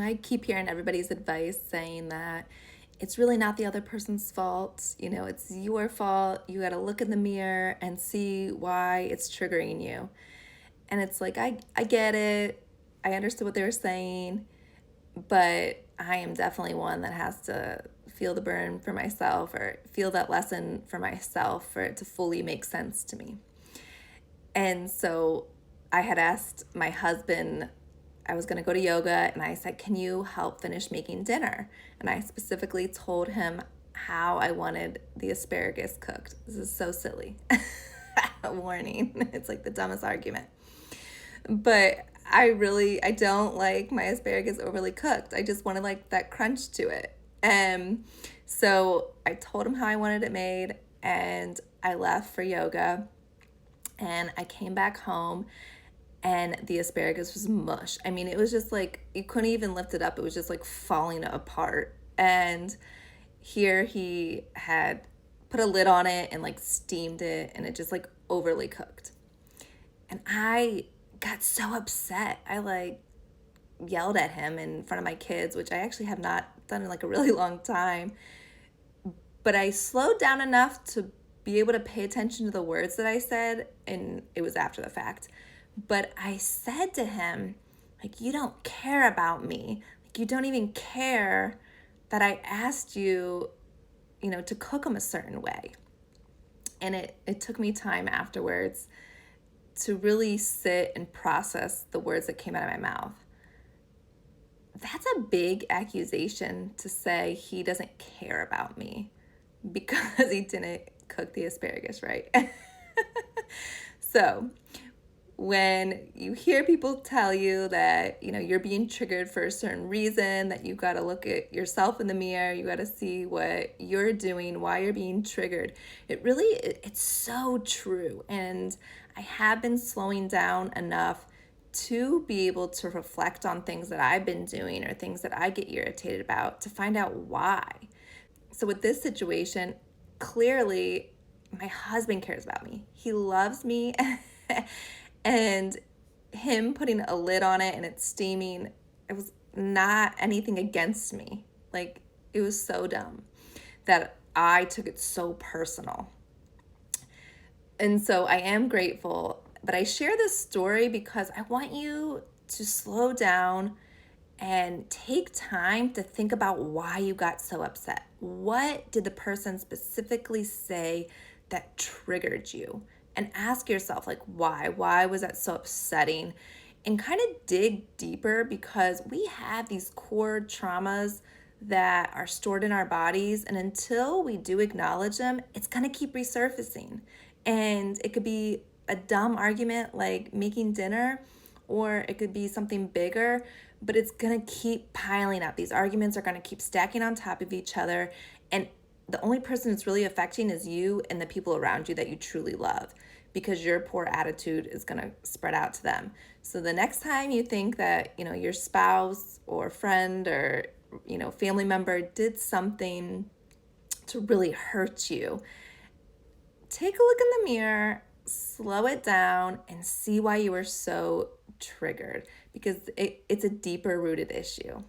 I keep hearing everybody's advice saying that it's really not the other person's fault. It's your fault. You got to look in the mirror and see why it's triggering you. And it's like, I get it. I understood what they were saying, but I am definitely one that has to feel the burn for myself or feel that lesson for myself for it to fully make sense to me. And so I had asked my husband, I was going to go to yoga, and I said, "Can you help finish making dinner?" And I specifically told him how I wanted the asparagus cooked. This is so silly. Warning. It's like the dumbest argument. But I don't like my asparagus overly cooked. I just wanted like that crunch to it. And so I told him how I wanted it made, and I left for yoga, and I came back home, and the asparagus was mush. I mean, it was just like you couldn't even lift it up. It was just like falling apart. And here he had put a lid on it and like steamed it, and it just like overly cooked. And I got so upset. I like yelled at him in front of my kids, which I actually have not done in like a really long time. But I slowed down enough to be able to pay attention to the words that I said, and it was after the fact. But I said to him, like, you don't care about me. Like, you don't even care that I asked you, to cook them a certain way. And it took me time afterwards to really sit and process the words that came out of my mouth. That's a big accusation to say he doesn't care about me because he didn't cook the asparagus right. So when you hear people tell you that you're being triggered for a certain reason, that you got to look at yourself in the mirror, you got to see what you're doing, why you're being triggered, it's so true. And I have been slowing down enough to be able to reflect on things that I've been doing or things that I get irritated about to find out why. So with this situation, clearly my husband cares about me. He loves me. And him putting a lid on it and it's steaming, it was not anything against me. Like, it was so dumb that I took it so personal. And so I am grateful, but I share this story because I want you to slow down and take time to think about why you got so upset. What did the person specifically say that triggered you? And ask yourself, like, why? Why was that so upsetting? And kind of dig deeper, because we have these core traumas that are stored in our bodies. And until we do acknowledge them, it's going to keep resurfacing. And it could be a dumb argument like making dinner, or it could be something bigger, but it's going to keep piling up. These arguments are going to keep stacking on top of each other. And the only person it's really affecting is you and the people around you that you truly love, because your poor attitude is going to spread out to them. So the next time you think that, your spouse or friend or, family member did something to really hurt you, take a look in the mirror, slow it down, and see why you were so triggered, because it's a deeper rooted issue.